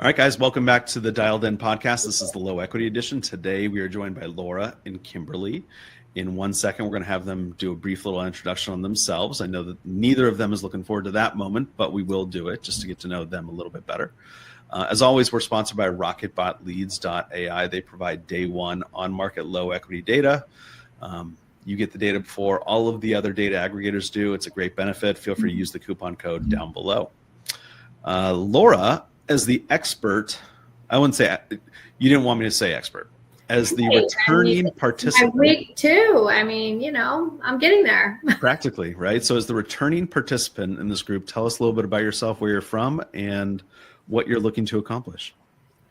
All right, guys, welcome back to the Dialed In podcast. This is the low equity edition. Today, we are joined by Laura and Kimberley. In 1 second, we're going to have them do a brief little introduction on themselves. I know that neither of them is looking forward to that moment, but we will do it just to get to know them a little bit better. As always, we're sponsored by RocketBotLeads.ai. They provide day one on-market low equity data. You get the data before all of the other data aggregators do. It's a great benefit. Feel free to use the coupon code down below. Laura, as the expert, I wouldn't say, you didn't want me to say expert, as the returning participant. Week 2, I mean, you know, I'm getting there. Practically, right? So as the returning participant in this group, tell us a little bit about yourself, where you're from, and what you're looking to accomplish.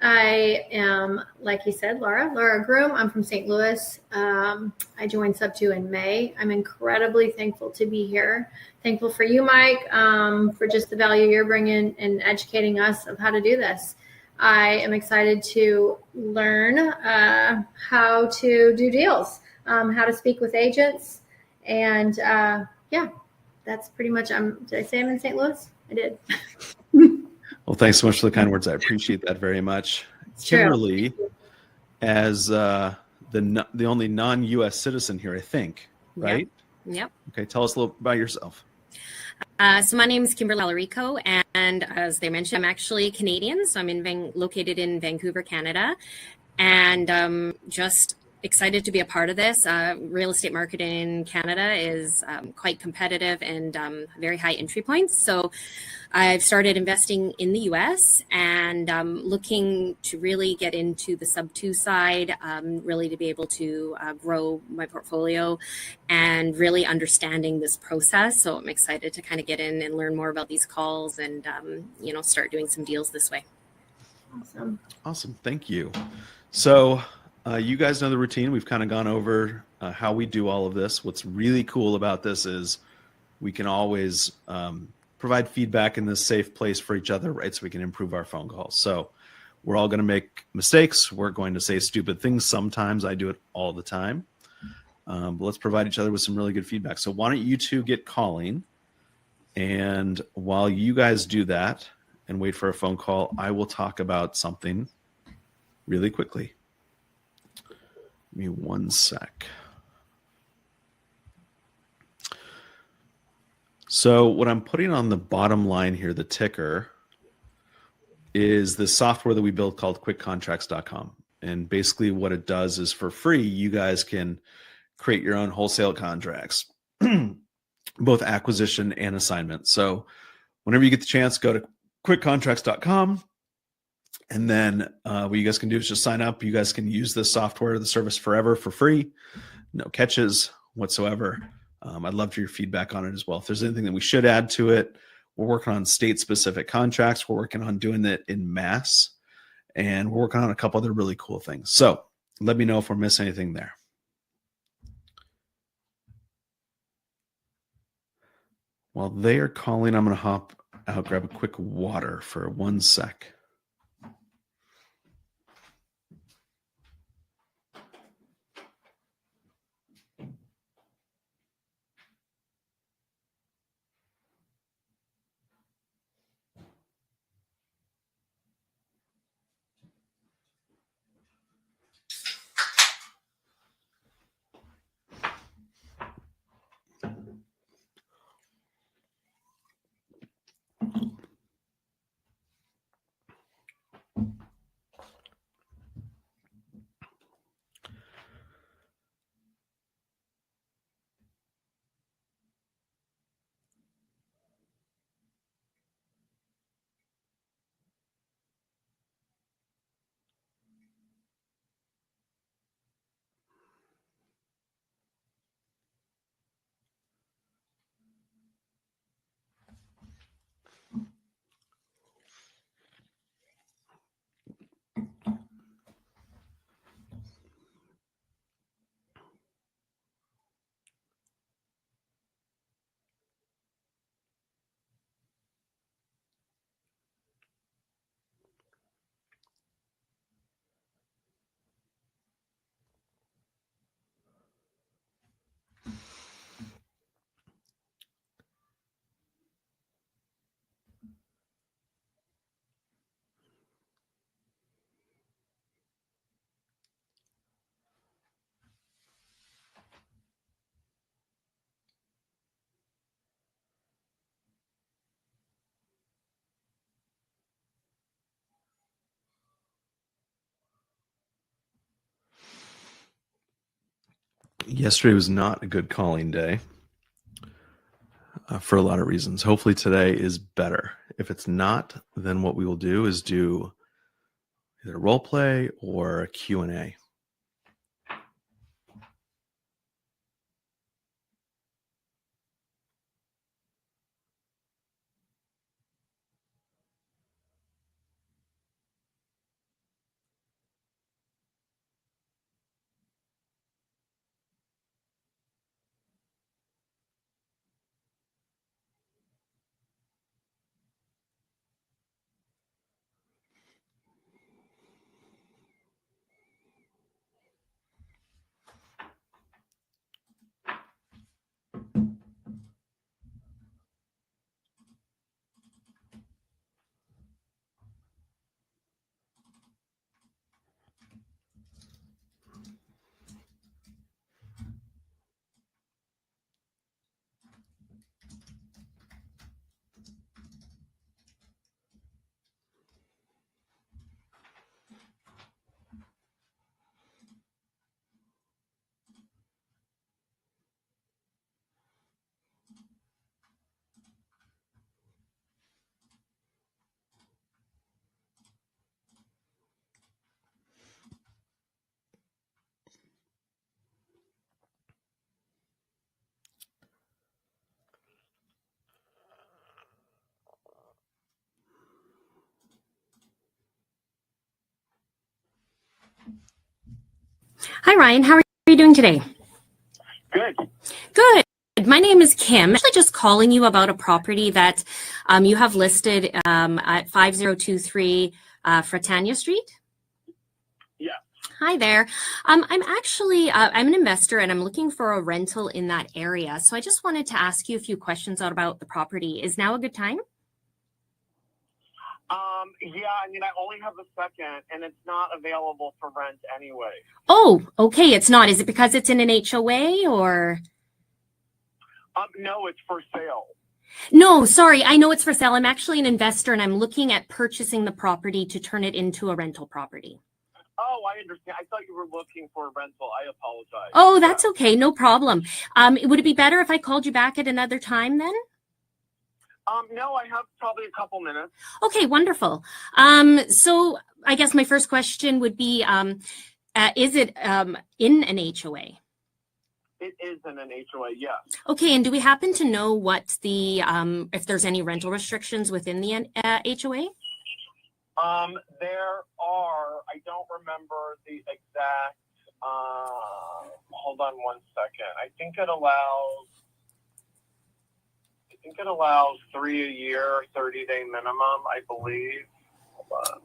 I am, like you said, Laura Groom. I'm from St. Louis. I joined Sub2 in May. I'm incredibly thankful to be here. Thankful for you, Mike, for just the value you're bringing and educating us of how to do this. I am excited to learn how to do deals, how to speak with agents. And yeah, that's pretty much, did I say I'm in St. Louis? I did. Well, thanks so much for the kind words. I appreciate that very much. It's Kimberley, as the only non-U.S. citizen here, I think, right? Yep. Okay, tell us a little about yourself. So my name is Kimberley Talarico, and as they mentioned, I'm actually Canadian. So I'm located in Vancouver, Canada, and just excited to be a part of this. Real estate market in Canada is quite competitive and very high entry points. So I've started investing in the US and looking to really get into the Sub2 side, really to be able to grow my portfolio and really understanding this process. So I'm excited to kind of get in and learn more about these calls and, start doing some deals this way. Awesome. Thank you. So you guys know the routine. We've kind of gone over how we do all of this. What's really cool about this is we can always provide feedback in this safe place for each other, right? So we can improve our phone calls. So we're all going to make mistakes. We're going to say stupid things. Sometimes I do it all the time. But let's provide each other with some really good feedback. So why don't you two get calling? And while you guys do that and wait for a phone call, I will talk about something really quickly. Give me 1 sec. So what I'm putting on the bottom line here, the ticker, is the software that we built called quickcontracts.com. And basically what it does is for free, you guys can create your own wholesale contracts, both acquisition and assignment. So whenever you get the chance, go to quickcontracts.com. And then what you guys can do is just sign up. You guys can use this software, the service forever for free. No catches whatsoever. I'd love for your feedback on it as well. If there's anything that we should add to it, we're working on state-specific contracts. We're working on doing it in mass. And we're working on a couple other really cool things. So let me know if we're missing anything there. While they are calling, I'm going to hop out, grab a quick water for 1 sec. Yesterday was not a good calling day for a lot of reasons. Hopefully today is better. If it's not, then what we will do is do either role play or a Q&A. Hi, Ryan. How are you doing today? Good. Good. My name is Kim. I'm actually just calling you about a property that you have listed at 5023 Fratania Street. Yeah. Hi there. I'm an investor and I'm looking for a rental in that area. So I just wanted to ask you a few questions about the property. Is now a good time? Yeah, I mean, I only have a second, and it's not available for rent anyway. Oh, okay. It's not. Is it because it's in an HOA or? No, it's for sale. No, sorry. I know it's for sale. I'm actually an investor and I'm looking at purchasing the property to turn it into a rental property. Oh, I understand. I thought you were looking for a rental. I apologize. Oh, that's okay. No problem. Would it be better if I called you back at another time then? No, I have probably a couple minutes. Okay, wonderful. So I guess my first question would be, is it in an HOA? It is in an HOA, yes. Okay, and do we happen to know what the, if there's any rental restrictions within the HOA? There are, I don't remember the exact, hold on one second. I think it allows 3 a year, 30-day minimum, I believe. Hold on.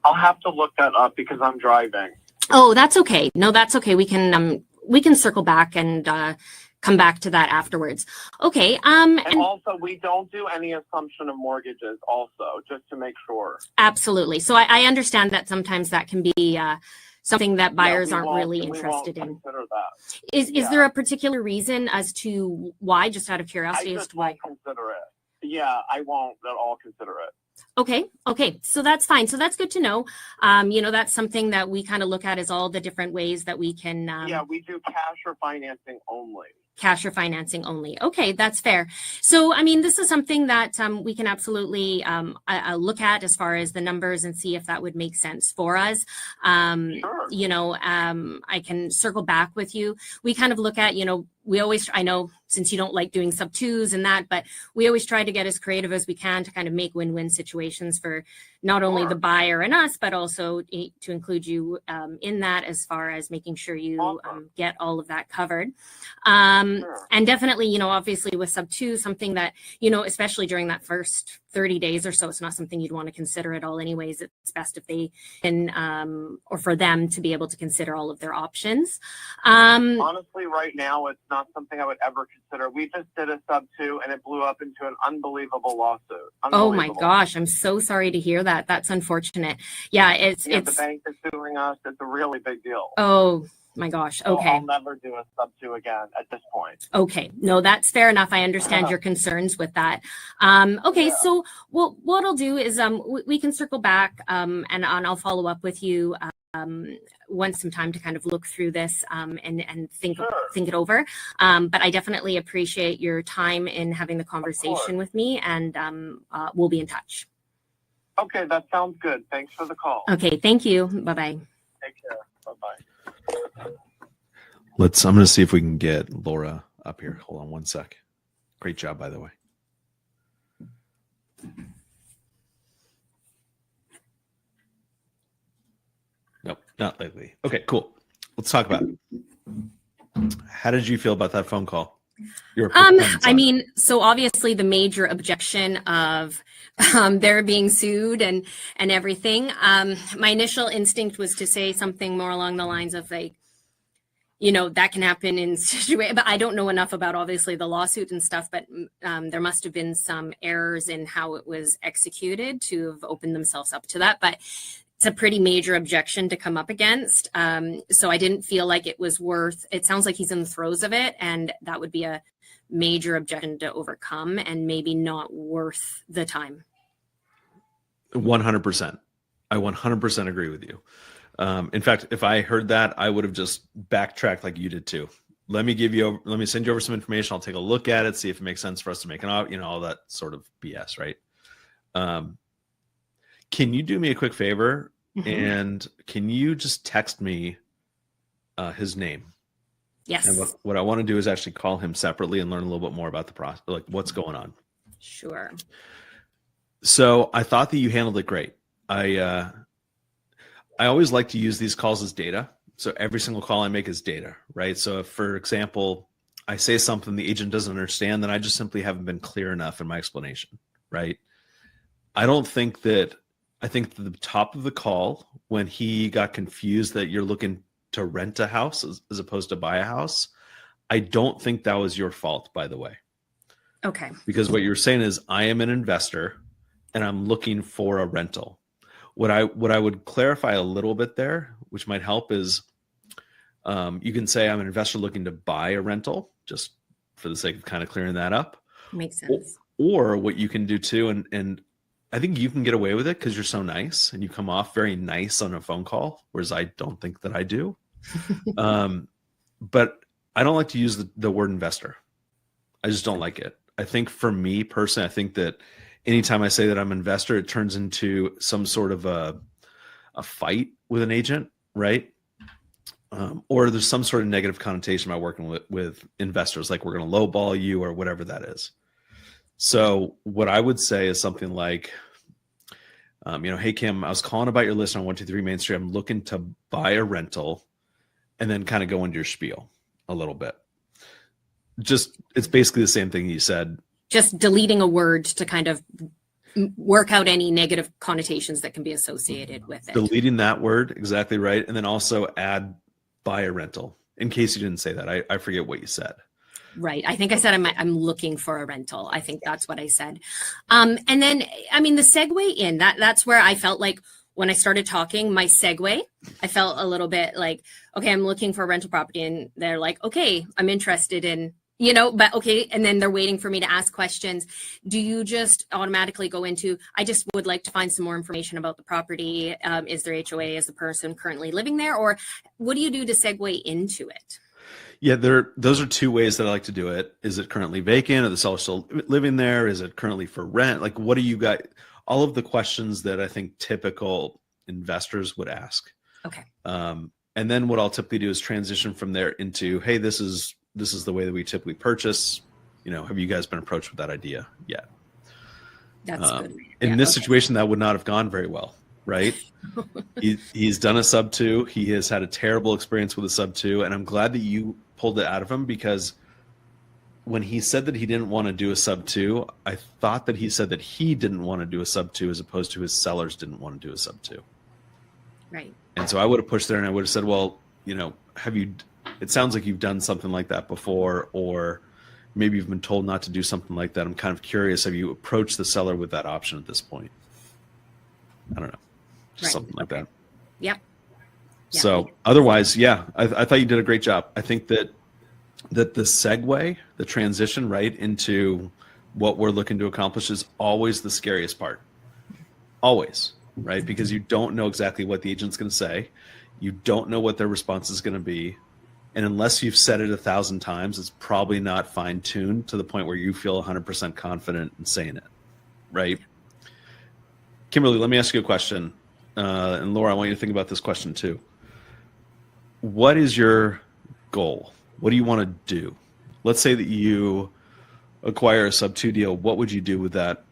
I'll have to look that up because I'm driving. Oh, that's okay. No, that's okay. We can circle back and come back to that afterwards. Okay. And also, we don't do any assumption of mortgages also, just to make sure. Absolutely. So I understand that sometimes that can be something that buyers aren't really interested in. Is there a particular reason as to why, just out of curiosity, as to why? Consider it. Yeah, I won't at all consider it. Okay. So that's fine. So that's good to know. That's something that we kind of look at as all the different ways that we can. Yeah, we do cash or financing only. Cash or financing only. Okay, that's fair. So, I mean, this is something that we can absolutely look at as far as the numbers and see if that would make sense for us. Sure. I can circle back with you. We kind of look at, we always, I know since you don't like doing sub twos and that, but we always try to get as creative as we can to kind of make win-win situations for not only the buyer and us, but also to include you in that as far as making sure you get all of that covered. Sure. And definitely, obviously with sub two, something that, especially during that first 30 days or so, it's not something you'd want to consider at all anyways. It's best if they can, or for them to be able to consider all of their options. Honestly, right now, it's not something I would ever consider. We just did a sub two and it blew up into an unbelievable lawsuit. Oh my gosh, I'm so sorry to hear that. That's unfortunate. Yeah, it's the bank is suing us. It's a really big deal. Oh my gosh. Okay. So I'll never do a sub two again at this point. Okay. No, that's fair enough. I understand your concerns with that. Okay. Yeah. So what I'll do is we can circle back and I'll follow up with you want some time to kind of look through this and think Sure. think it over. But I definitely appreciate your time in having the conversation with me, and we'll be in touch. Okay, that sounds good. Thanks for the call. Okay, thank you. Bye-bye. Take care. Bye-bye. I'm going to see if we can get Laura up here. Hold on one sec. Great job, by the way. Nope, not lately. Okay, cool. Let's talk about it. How did you feel about that phone call? I mean, so obviously the major objection of they're being sued and everything. My initial instinct was to say something more along the lines of like, that can happen in situations, but I don't know enough about obviously the lawsuit and stuff, but there must have been some errors in how it was executed to have opened themselves up to that. But it's a pretty major objection to come up against. So I didn't feel like it was worth, it sounds like he's in the throes of it, and that would be a major objection to overcome and maybe not worth the time. 100%. I 100% agree with you. In fact, if I heard that, I would have just backtracked like you did too. Let me send you over some information. I'll take a look at it, see if it makes sense for us to make an offer, all that sort of BS, right? Can you do me a quick favor? Mm-hmm. And can you just text me his name? Yes. And what I want to do is actually call him separately and learn a little bit more about the process, like what's going on. Sure. So I thought that you handled it great. I always like to use these calls as data. So every single call I make is data, right? So if, for example, I say something the agent doesn't understand, then I just simply haven't been clear enough in my explanation, right? I think the top of the call, when he got confused that you're looking to rent a house as opposed to buy a house, I don't think that was your fault, by the way. Okay. Because what you're saying is, I am an investor and I'm looking for a rental. What I would clarify a little bit there, which might help, is you can say I'm an investor looking to buy a rental, just for the sake of kind of clearing that up. Makes sense. Or what you can do too, and I think you can get away with it because you're so nice and you come off very nice on a phone call, whereas I don't think that I do. But I don't like to use the word investor. I just don't like it. I think for me personally, I think that anytime I say that I'm an investor, it turns into some sort of a fight with an agent, right? Or there's some sort of negative connotation about working with investors, like we're going to lowball you or whatever that is. So what I would say is something like, hey, Kim, I was calling about your list on 123 Main Street. I'm looking to buy a rental, and then kind of go into your spiel a little bit. It's basically the same thing you said. Just deleting a word to kind of work out any negative connotations that can be associated with it. Deleting that word, exactly right. And then also add buy a rental, in case you didn't say that. I forget what you said. Right. I think I said I'm looking for a rental. I think that's what I said. And then, I mean, the segue in, that's where I felt like when I started talking, my segue, I felt a little bit like, okay, I'm looking for a rental property. And they're like, okay, I'm interested in, but okay. And then they're waiting for me to ask questions. Do you just automatically go into, I just would like to find some more information about the property. Is there HOA? Is the person currently living there? Or what do you do to segue into it? Yeah, those are two ways that I like to do it. Is it currently vacant? Are the seller still living there? Is it currently for rent? Like, what do you got? All of the questions that I think typical investors would ask. Okay. And then what I'll typically do is transition from there into, hey, this is the way that we typically purchase. Have you guys been approached with that idea yet? That's good. In this situation, that would not have gone very well, right? He's done a sub 2. He has had a terrible experience with a sub 2, and I'm glad that you pulled it out of him, because when he said that he didn't want to do a sub 2, I thought that he said that he didn't want to do a sub 2 as opposed to his sellers didn't want to do a sub 2. Right. And so I would have pushed there and I would have said, well, it sounds like you've done something like that before, or maybe you've been told not to do something like that. I'm kind of curious. Have you approached the seller with that option at this point? I don't know. Just something like that. Yep. So otherwise, I thought you did a great job. I think that the segue, the transition right into what we're looking to accomplish is always the scariest part. Always, right? Because you don't know exactly what the agent's going to say. You don't know what their response is going to be. And unless you've said it 1,000 times, it's probably not fine-tuned to the point where you feel 100% confident in saying it, right? Kimberly, let me ask you a question. And Laura, I want you to think about this question too. What is your goal? What do you want to do? Let's say that you acquire a sub-2 deal. What would you do with that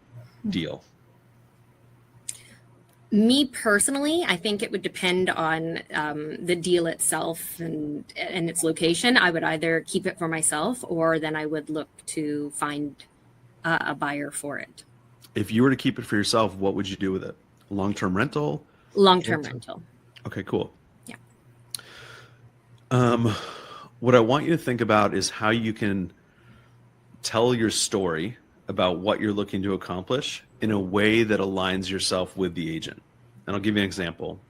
deal? Me personally, I think it would depend on the deal itself and its location. I would either keep it for myself, or then I would look to find a buyer for it. If you were to keep it for yourself, what would you do with it? Long-term rental? Long-term rental. Okay, cool. Yeah. What I want you to think about is how you can tell your story about what you're looking to accomplish in a way that aligns yourself with the agent. And I'll give you an example.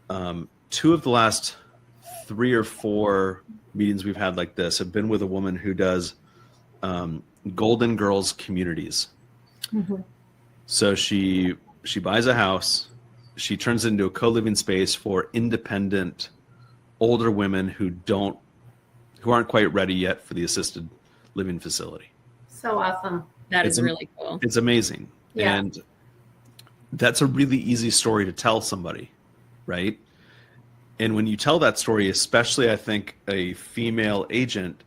2 of the last 3 or 4 meetings we've had like this have been with a woman who does Golden Girls communities. Mm-hmm. So she buys a house, she turns it into a co-living space for independent older women who aren't quite ready yet for the assisted living facility. So awesome. That is really cool. It's amazing. Yeah. And that's a really easy story to tell somebody, right? And when you tell that story, especially I think a female agent,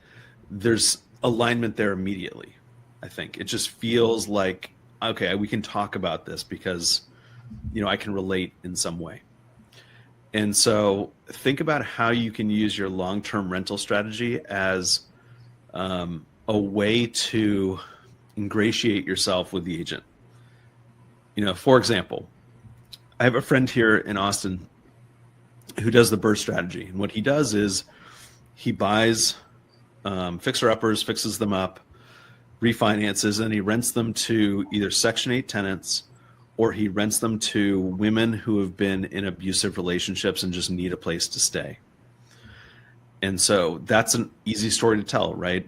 there's alignment there immediately. I think it just feels like, okay, we can talk about this because, I can relate in some way. And so think about how you can use your long-term rental strategy as a way to ingratiate yourself with the agent. For example, I have a friend here in Austin who does the burst strategy. And what he does is he buys fixer-uppers, fixes them up, refinances, and he rents them to either Section 8 tenants, or he rents them to women who have been in abusive relationships and just need a place to stay. And so that's an easy story to tell, right?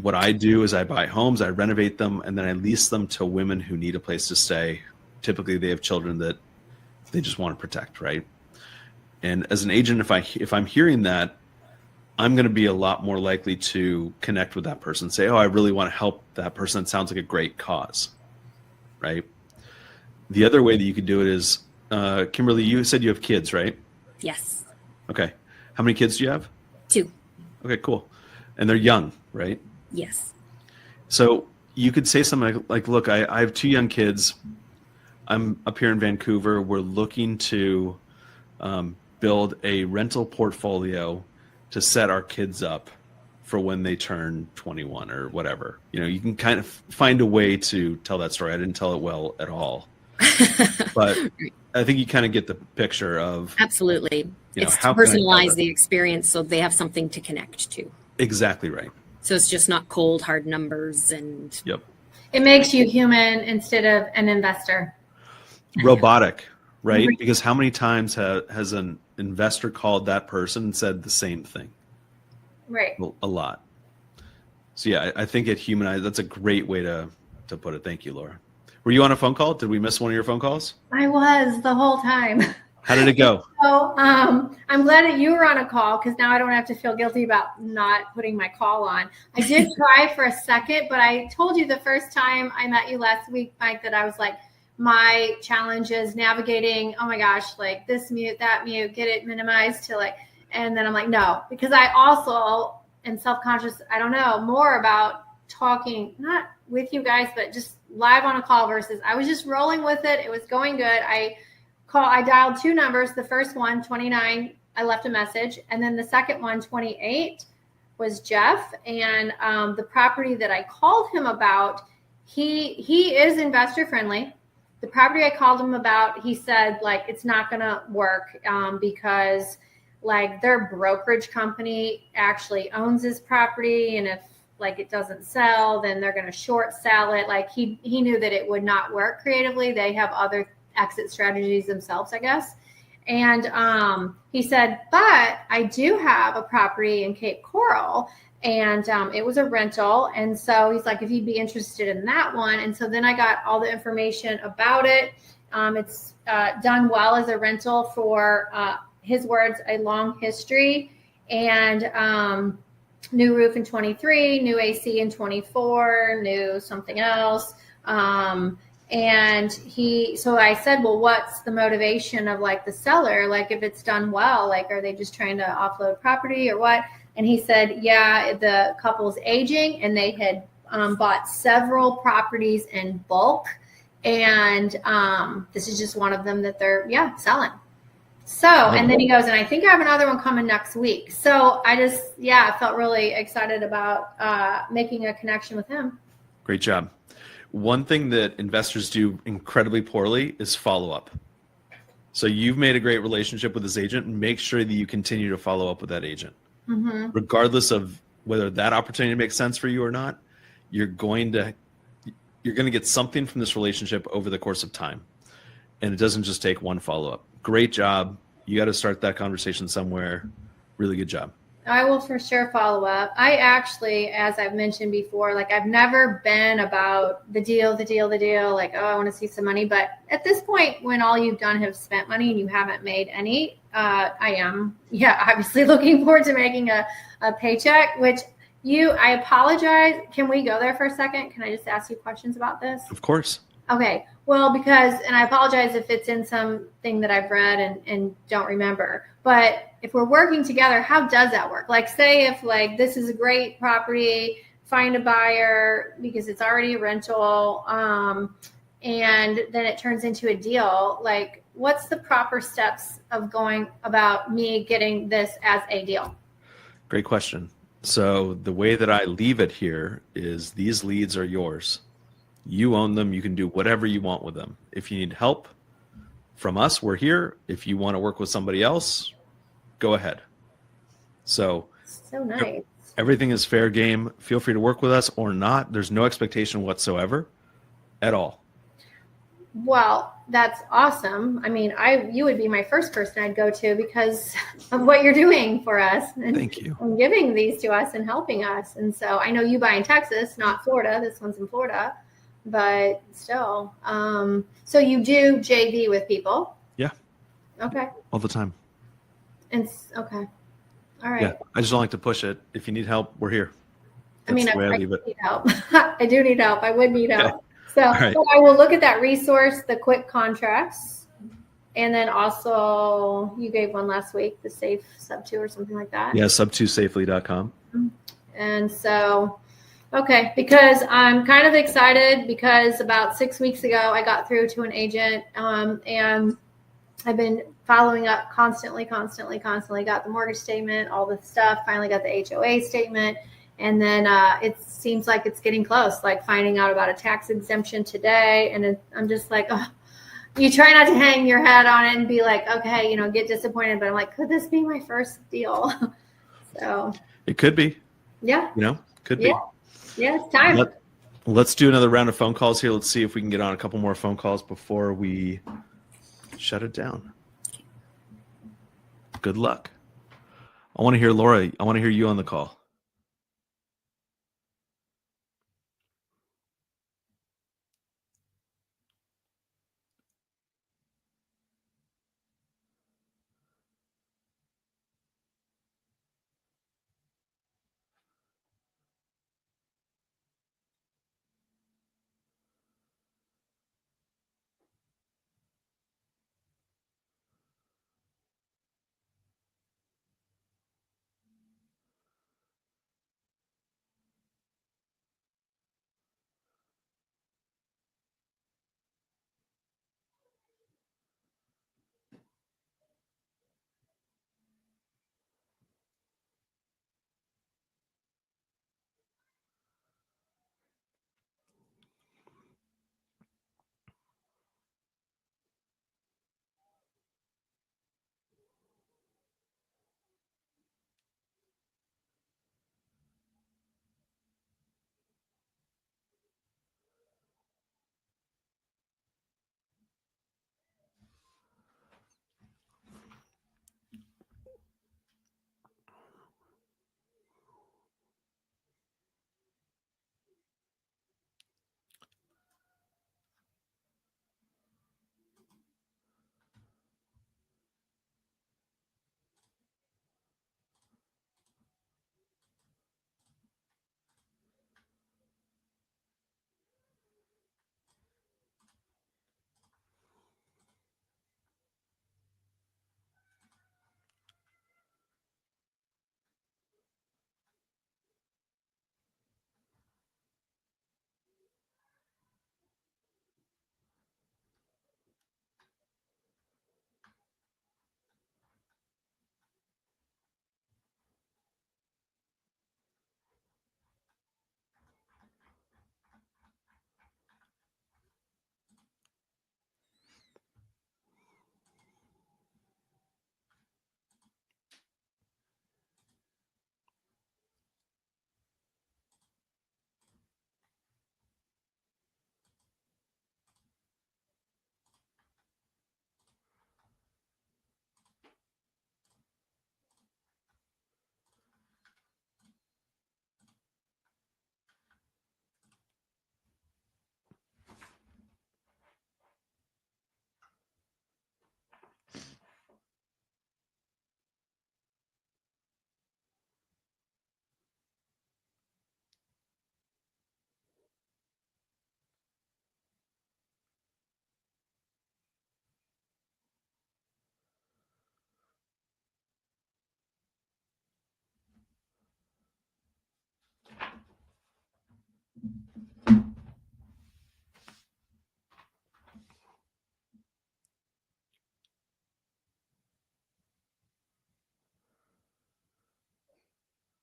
What I do is I buy homes, I renovate them, and then I lease them to women who need a place to stay. Typically, they have children that they just want to protect, right? And as an agent, if I'm hearing that, I'm going to be a lot more likely to connect with that person, say, oh, I really want to help that person. It sounds like a great cause, right? The other way that you could do it is, Kimberly, you said you have kids, right? Yes. Okay. How many kids do you have? 2. Okay, cool. And they're young, right? Yes. So you could say something like, look, I have 2 young kids. I'm up here in Vancouver. We're looking to build a rental portfolio to set our kids up for when they turn 21 or whatever. You can kind of find a way to tell that story. I didn't tell it well at all. But I think you kind of get the picture of. Absolutely. It's how to personalize the experience so they have something to connect to. Exactly right. So it's just not cold, hard numbers and. Yep. It makes you human instead of an investor. Robotic, right? Because how many times has an investor called that person and said the same thing? Right. A lot. So yeah, I think it humanized. That's a great way to put it. Thank you, Laura. Were you on a phone call? Did we miss one of your phone calls? I was the whole time. How did it go? So I'm glad that you were on a call, because now I don't have to feel guilty about not putting my call on. I did try for a second, but I told you the first time I met you last week, Mike, that I was like, my challenge is navigating, oh my gosh, like this mute, that mute, get it minimized to like, and then I'm like, no, because I also am self-conscious. I don't know more about talking, not with you guys, but just live on a call versus I was just rolling with it. It was going good. I dialed 2 numbers. The first one, 29, I left a message. And then the second one, 28, was Jeff. And the property that I called him about, he is investor friendly. The property I called him about, he said, like, it's not going to work because, like, their brokerage company actually owns this property. And if, like, it doesn't sell, then they're going to short sell it. Like, he knew that it would not work creatively. They have other exit strategies themselves, I guess. And he said, but I do have a property in Cape Coral, and it was a rental. And so he's like, if you'd be interested in that one. And so then I got all the information about it. It's done well as a rental for his words, a long history, and new roof in 23, new AC in 24, new something else. And so I said, well, what's the motivation of like the seller? Like if it's done well, like are they just trying to offload property or what? And he said, yeah, the couple's aging and they had bought several properties in bulk. And this is just one of them that they're, selling. So, and then he goes, and I think I have another one coming next week. So I just, I felt really excited about making a connection with him. Great job. One thing that investors do incredibly poorly is follow up. So you've made a great relationship with this agent. Make sure that you continue to follow up with that agent. Mm-hmm. Regardless of whether that opportunity makes sense for you or not, you're going to get something from this relationship over the course of time. And it doesn't just take one follow-up. Great job. You got to start that conversation somewhere. Really good job. I will for sure follow up. I actually, as I've mentioned before, like I've never been about the deal, like, oh, I want to see some money. But at this point, when all you've done have spent money and you haven't made any, I am, obviously looking forward to making a paycheck, which I apologize. Can we go there for a second? Can I just ask you questions about this? Of course. Okay. Well, and I apologize if it's in something that I've read and don't remember, but if we're working together, how does that work? Like say if like, this is a great property, find a buyer because it's already a rental, and then it turns into a deal. Like what's the proper steps of going about me getting this as a deal? Great question. So the way that I leave it here is these leads are yours. You own them. You can do whatever you want with them. If you need help from us, we're here. If you want to work with somebody else, go ahead. So nice. Everything is fair game. Feel free to work with us or not. There's no expectation whatsoever at all. Well, that's awesome. I mean, you would be my first person I'd go to because of what you're doing for us. And thank you. And giving these to us and helping us. And so I know you buy in Texas, not Florida. This one's in Florida. But still, so you do JV with people? Yeah. Okay. All the time. And okay. All right. Yeah. I just don't like to push it. If you need help, we're here. That's I need help. I do need help. I would need help. So, right. So I will look at that resource, the quick contracts. And then also you gave one last week, the Safe Sub 2 or something like that. Yeah. sub2safely.com. And so, okay, because I'm kind of excited because about 6 weeks ago, I got through to an agent and I've been following up constantly, got the mortgage statement, all the stuff, finally got the HOA statement. And then it seems like it's getting close, like finding out about a tax exemption today. And I'm just like, oh, you try not to hang your head on it and be like, okay, get disappointed. But I'm like, could this be my first deal? So it could be. Yeah. Could be. Yeah, it's time. Let's do another round of phone calls here. Let's see if we can get on a couple more phone calls before we shut it down. Good luck. I want to hear Laura. I want to hear you on the call.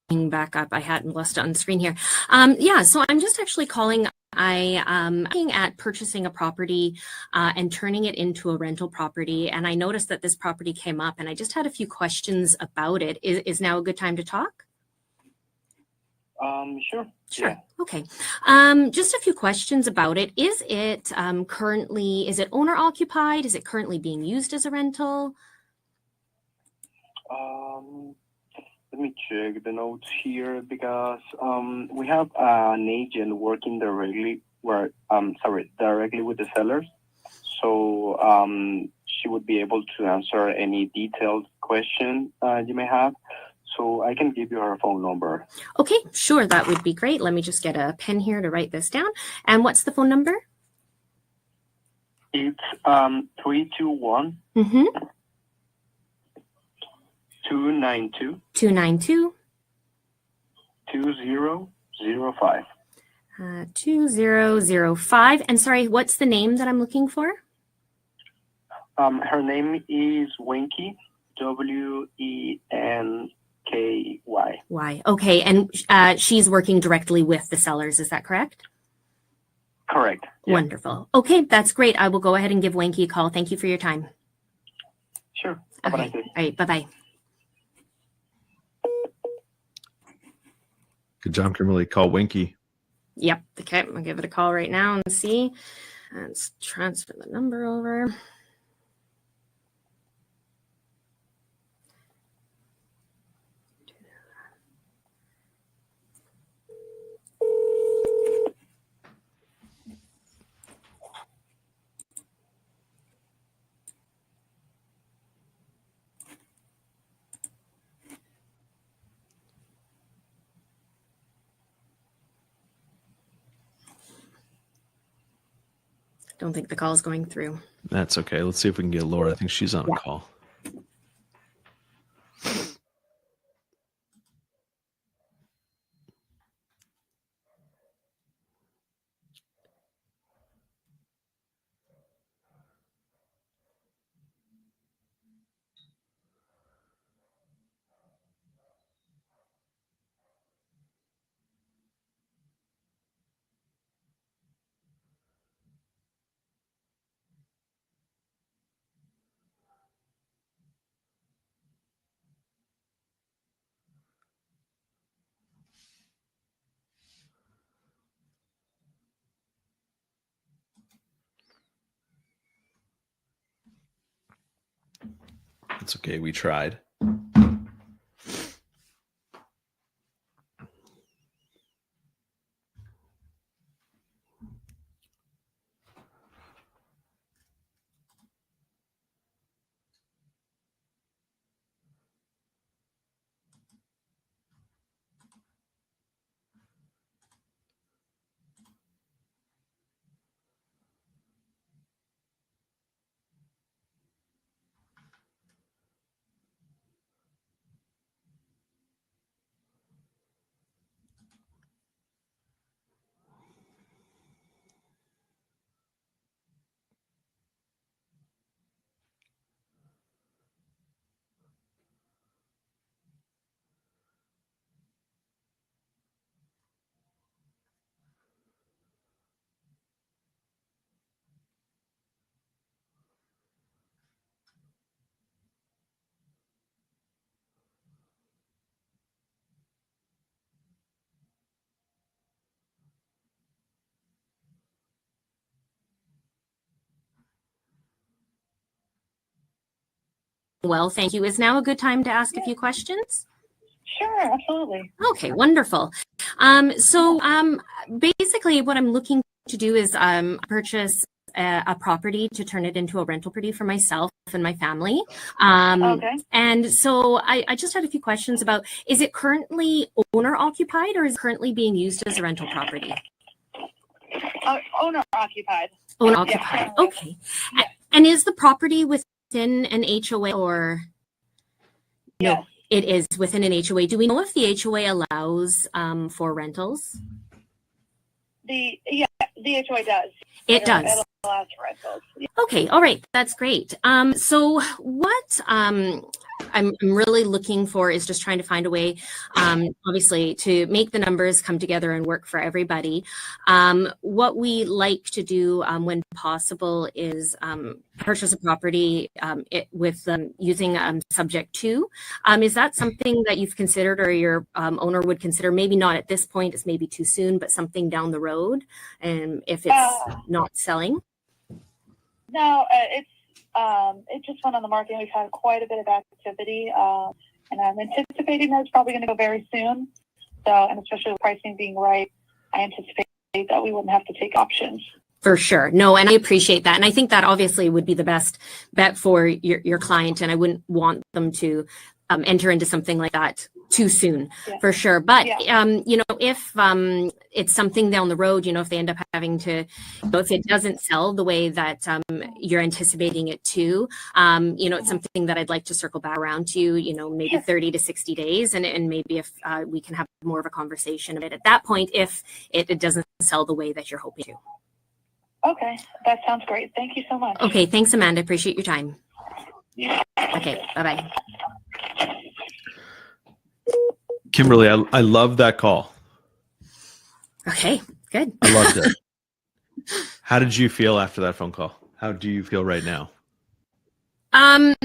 back up. I hadn't lost it on the screen here. Yeah, so I'm just actually calling. I am looking at purchasing a property and turning it into a rental property. And I noticed that this property came up, and I just had a few questions about it. Is now a good time to talk? Sure. Sure. Yeah. Okay. Just a few questions about it. Is it currently, is it owner occupied? Is it currently being used as a rental? Let me check the notes here because we have an agent working directly with the sellers. So she would be able to answer any detailed question you may have. So I can give you her phone number. Okay, sure. That would be great. Let me just get a pen here to write this down. And what's the phone number? It's 321 292 292 2005. 2005. And sorry, what's the name that I'm looking for? Her name is Wenky, Wenky. Why? Okay, and she's working directly with the sellers, is that correct? Correct. Yeah. Wonderful. Okay, that's great. I will go ahead and give Wenky a call. Thank you for your time. Sure. Okay. All right, bye-bye. Good job, Kimberly. Call Winky. Yep. Okay, I'll give it a call right now and see. Let's transfer the number over. Don't think the call is going through. That's okay. Let's see if we can get Laura. I think she's on a call. It's okay. We tried. Well, thank you. Is now a good time to ask a few questions? Sure, absolutely. Okay, wonderful. Basically what I'm looking to do is purchase a property to turn it into a rental property for myself and my family. Okay. And so I just had a few questions about, is it currently owner occupied or is it currently being used as a rental property? Owner occupied. Owner occupied, okay. Yeah. And is the property within an HOA or? Yes. No, it is within an HOA. Do we know if the HOA allows for rentals? The HOA does. It does. It allows for rentals. Yeah. Okay, all right, that's great. So what I'm really looking for is just trying to find a way, obviously, to make the numbers come together and work for everybody. What we like to do when possible is purchase a property with using subject to. Is that something that you've considered or your owner would consider? Maybe not at this point, it's maybe too soon, but something down the road, and if it's not selling? No, it just went on the market. We've had quite a bit of activity, and I'm anticipating that it's probably going to go very soon. So, and especially with pricing being right, I anticipate that we wouldn't have to take options. For sure. No, and I appreciate that. And I think that obviously would be the best bet for your client. And I wouldn't want them to enter into something like that too soon, for sure. But, if it's something down the road, if they end up having to, if it doesn't sell the way that you're anticipating it to, it's something that I'd like to circle back around to, maybe 30 to 60 days. And maybe if we can have more of a conversation of it at that point, if it doesn't sell the way that you're hoping to. Okay, that sounds great. Thank you so much. Okay, thanks, Amanda. Appreciate your time. Yeah. Okay, bye-bye. Kimberly, I love that call. Okay, good. I loved it. How did you feel after that phone call? How do you feel right now? And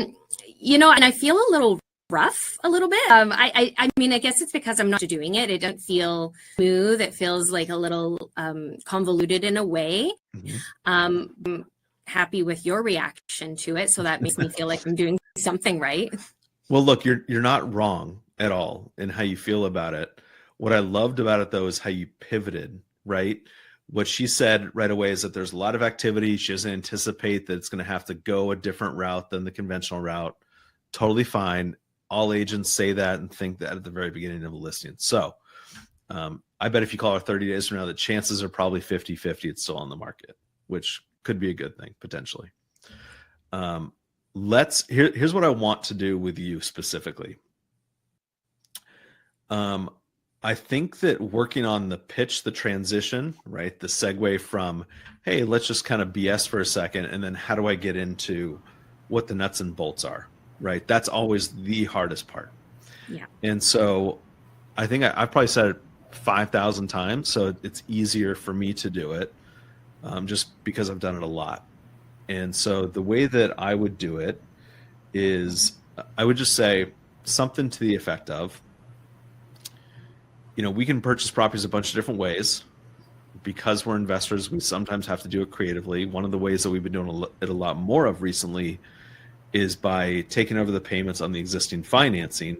I feel a little rough a little bit. I mean, I guess it's because I'm not doing it. It doesn't feel smooth. It feels like a little convoluted in a way. Mm-hmm. I'm happy with your reaction to it. So that makes me feel like I'm doing something right. Well, look, you're not wrong at all in how you feel about it. What I loved about it, though, is how you pivoted, right? What she said right away is that there's a lot of activity. She doesn't anticipate that it's going to have to go a different route than the conventional route. Totally fine. All agents say that and think that at the very beginning of a listing. So I bet if you call her 30 days from now, the chances are probably 50-50 it's still on the market, which could be a good thing, potentially. Here's what I want to do with you specifically. I think that working on the pitch, the transition, right? The segue from, hey, let's just kind of BS for a second. And then how do I get into what the nuts and bolts are, right? That's always the hardest part. Yeah. And so I think I've probably said it 5,000 times. So it's easier for me to do it just because I've done it a lot. And so the way that I would do it is I would just say something to the effect of, we can purchase properties a bunch of different ways. Because we're investors, we sometimes have to do it creatively. One of the ways that we've been doing it a lot more of recently is by taking over the payments on the existing financing.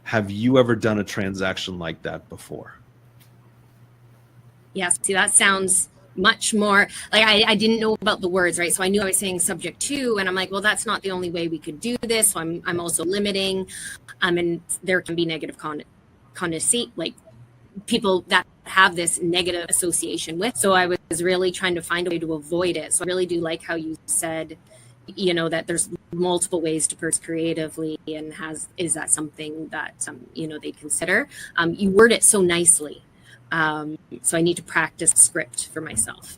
Have you ever done a transaction like that before? Yes. See, that sounds much more like I didn't know about the words, right? So I knew I was saying subject to, and I'm like, well, that's not the only way we could do this. So I'm also limiting, and there can be negative like people that have this negative association with. So I was really trying to find a way to avoid it. So I really do like how you said, that there's multiple ways to purchase creatively, and is that something that they consider? You word it so nicely. So I need to practice script for myself.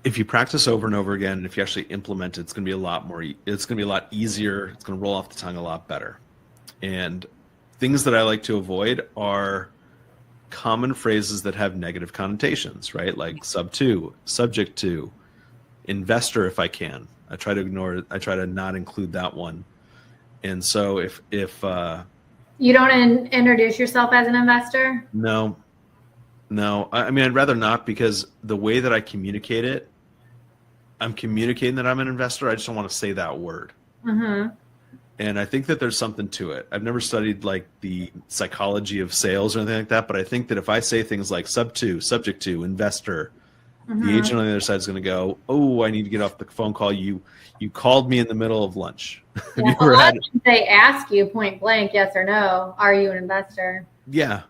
If you practice over and over again, and if you actually implement it, it's going to be it's going to be a lot easier. It's going to roll off the tongue a lot better. And things that I like to avoid are common phrases that have negative connotations, right? Like sub to, subject to, investor if I can. I try to ignore it. I try to not include that one. And so if you don't introduce yourself as an investor? No. I mean, I'd rather not, because the way that I communicate it, I'm communicating that I'm an investor. I just don't want to say that word. Mm-hmm. And I think that there's something to it. I've never studied like the psychology of sales or anything like that, but I think that if I say things like sub to, subject to, investor, mm-hmm. the agent on the other side is going to go, oh, I need to get off the phone call. You called me in the middle of lunch. Yeah, a lot of times they ask you point blank, yes or no, are you an investor? Yeah,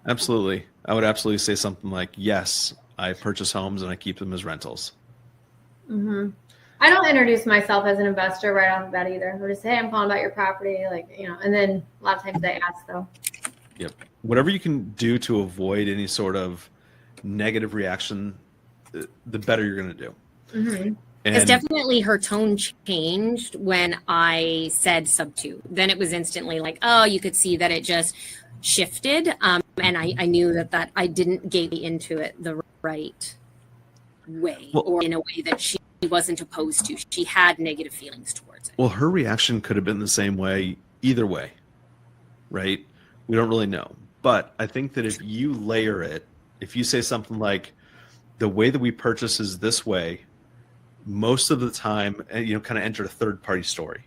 absolutely. I would absolutely say something like, yes, I purchase homes and I keep them as rentals. Mm-hmm. I don't introduce myself as an investor right off the bat either. I'll just say, hey, I'm calling about your property, and then a lot of times they ask though. Yep. Whatever you can do to avoid any sort of negative reaction, the better you're going to do. Mm-hmm. Because definitely her tone changed when I said sub 2. Then it was instantly like, oh, you could see that it just shifted. And I knew that I didn't gate into it the right way, or in a way that she wasn't opposed to. She had negative feelings towards it. Well, her reaction could have been the same way either way, right? We don't really know. But I think that if you layer it, if you say something like, the way that we purchase is this way, most of the time, kind of enter a third party story,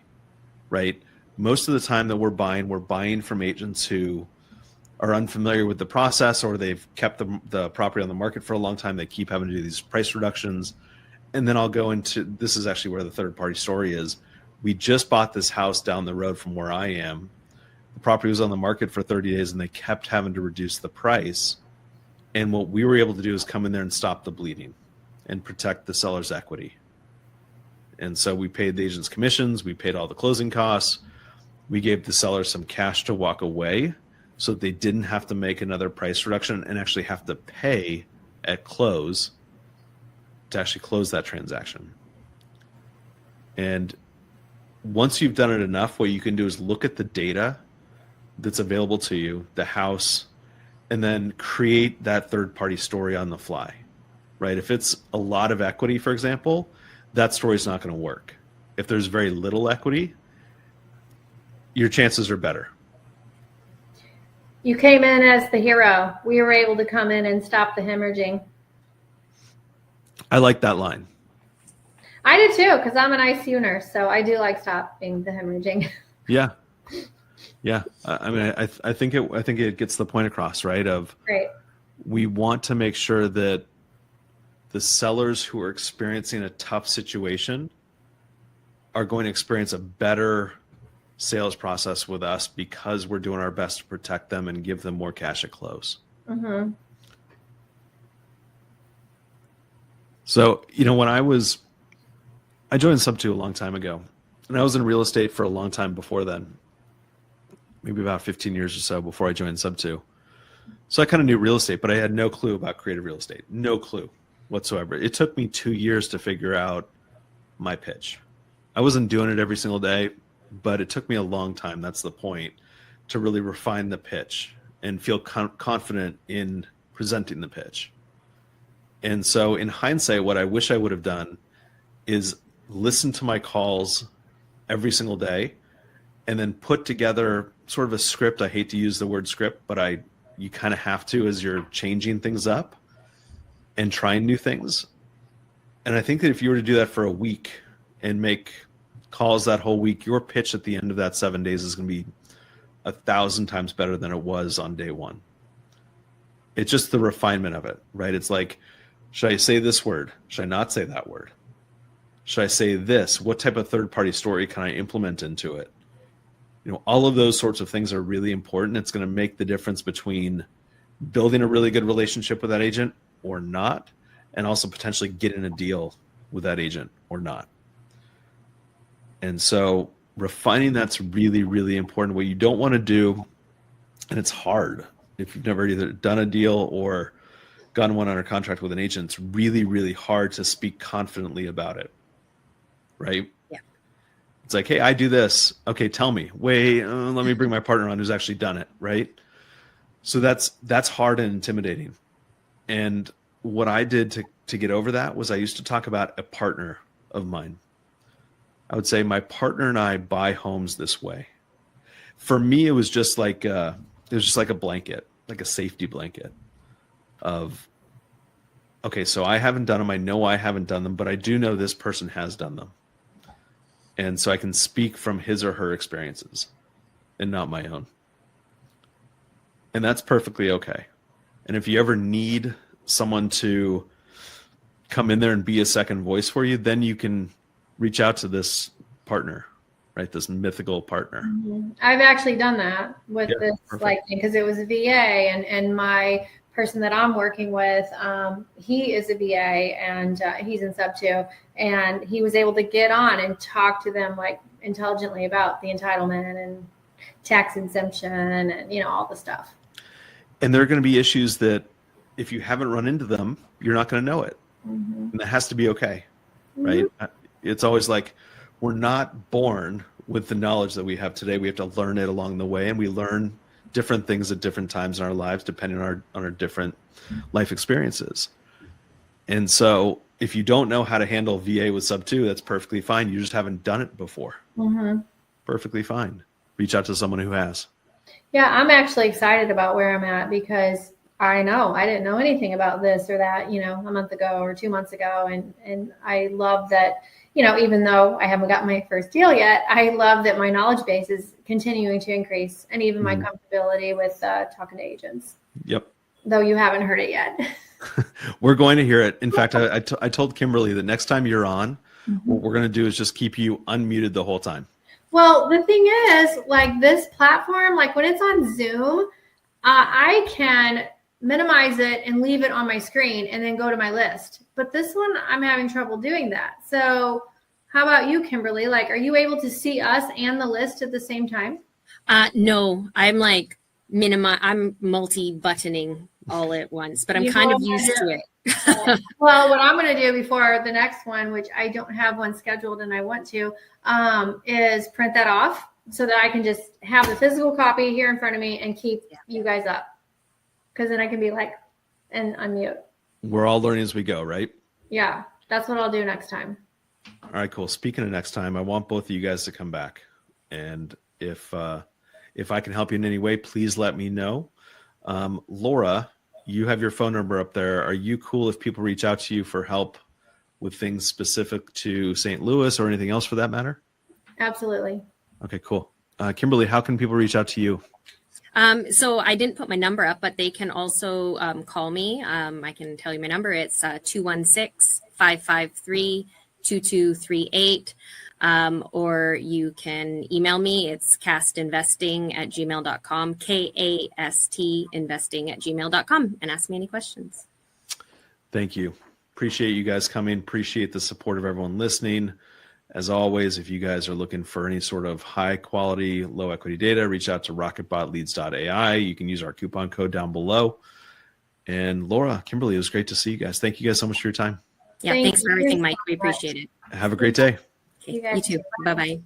right? Most of the time that we're buying from agents who are unfamiliar with the process, or they've kept the property on the market for a long time. They keep having to do these price reductions. And then I'll go into, this is actually where the third party story is. We just bought this house down the road from where I am. The property was on the market for 30 days and they kept having to reduce the price. And what we were able to do is come in there and stop the bleeding and protect the seller's equity. And so we paid the agent's commissions. We paid all the closing costs. We gave the seller some cash to walk away so that they didn't have to make another price reduction and actually have to pay at close to actually close that transaction. And once you've done it enough, what you can do is look at the data that's available to you, the house, and then create that third party story on the fly, right? If it's a lot of equity, for example, that story is not going to work. If there's very little equity, your chances are better. You came in as the hero. We were able to come in and stop the hemorrhaging. I like that line. I do too, because I'm an ICU nurse, so I do like stopping the hemorrhaging. Yeah. I mean, I think it gets the point across, right? Of Great. We want to make sure that the sellers who are experiencing a tough situation are going to experience a better sales process with us because we're doing our best to protect them and give them more cash at close. Mm-hmm. So, when I joined Sub 2 a long time ago, and I was in real estate for a long time before then, maybe about 15 years or so before I joined Sub 2. So I kind of knew real estate, but I had no clue about creative real estate. No clue whatsoever. It took me 2 years to figure out my pitch. I wasn't doing it every single day, but it took me a long time. That's the point, to really refine the pitch and feel confident in presenting the pitch. And so in hindsight, what I wish I would have done is listen to my calls every single day and then put together sort of a script. I hate to use the word script, but you kind of have to as you're changing things up and trying new things. And I think that if you were to do that for a week and make calls that whole week, your pitch at the end of that 7 days is going to be 1,000 times better than it was on day one. It's just the refinement of it, right? It's like, should I say this word? Should I not say that word? Should I say this? What type of third-party story can I implement into it? All of those sorts of things are really important. It's going to make the difference between building a really good relationship with that agent or not, and also potentially getting a deal with that agent or not. And so refining that's really, really important. What you don't want to do, and it's hard if you've never either done a deal or gotten one under contract with an agent, it's really, really hard to speak confidently about it, right? Yeah. It's like, hey, I do this. Okay, tell me. Wait, let me bring my partner on who's actually done it, right? So that's hard and intimidating. And what I did to get over that was I used to talk about a partner of mine. I would say my partner and I buy homes this way. For me, it was just like a blanket, like a safety blanket of, okay, so I haven't done them. I know I haven't done them, but I do know this person has done them. And so I can speak from his or her experiences and not my own. And that's perfectly okay. And if you ever need someone to come in there and be a second voice for you, then you can reach out to this partner, right? This mythical partner. Mm-hmm. I've actually done that with this perfect. because it was a VA and my person that I'm working with, he is a VA and he's in Sub 2, and he was able to get on and talk to them like intelligently about the entitlement and tax exemption and all the stuff. And there are going to be issues that if you haven't run into them, you're not going to know it. Mm-hmm. And that has to be okay. right? It's always like we're not born with the knowledge that we have today. We have to learn it along the way, and we learn different things at different times in our lives, depending on our different life experiences. And so if you don't know how to handle VA with sub 2, that's perfectly fine. You just haven't done it before. Perfectly fine. Reach out to someone who has. Yeah, I'm actually excited about where I'm at because I know I didn't know anything about this or that, you know, a month ago or 2 months ago. And I love that, you know, even though I haven't got my first deal yet, I love that my knowledge base is continuing to increase, and even my comfortability with talking to agents. Yep. Though you haven't heard it yet. We're going to hear it. In fact, I told Kimberly the next time you're on, what we're going to do is just keep you unmuted the whole time. Well, the thing is, like this platform, like when it's on Zoom, I can minimize it and leave it on my screen and then go to my list. But this one, I'm having trouble doing that. So how about you, Kimberly? Like, are you able to see us and the list at the same time? No, I'm like I'm multi-buttoning all at once, but I'm kind of used to it. Well, what I'm going to do before the next one, which I don't have one scheduled and I want to, is print that off so that I can just have the physical copy here in front of me and keep you guys up. Because then I can be like, and unmute. We're all learning as we go, right? Yeah, that's what I'll do next time. All right, cool. Speaking of next time, I want both of you guys to come back. And if I can help you in any way, please let me know. Laura, you have your phone number up there. Are you cool if people reach out to you for help with things specific to St. Louis or anything else for that matter? Absolutely. Okay, cool. Kimberly, how can people reach out to you? So I didn't put my number up, but they can also call me. I can tell you my number. It's 216-553-2238. Or you can email me. It's castinvesting@gmail.com, KAST investing@gmail.com, and ask me any questions. Thank you. Appreciate you guys coming. Appreciate the support of everyone listening. As always, if you guys are looking for any sort of high quality, low equity data, reach out to rocketbotleads.ai. You can use our coupon code down below. And Laura, Kimberly, it was great to see you guys. Thank you guys so much for your time. Yeah, thanks for everything, Mike. We appreciate it. Have a great day. Okay, you too. Bye-bye.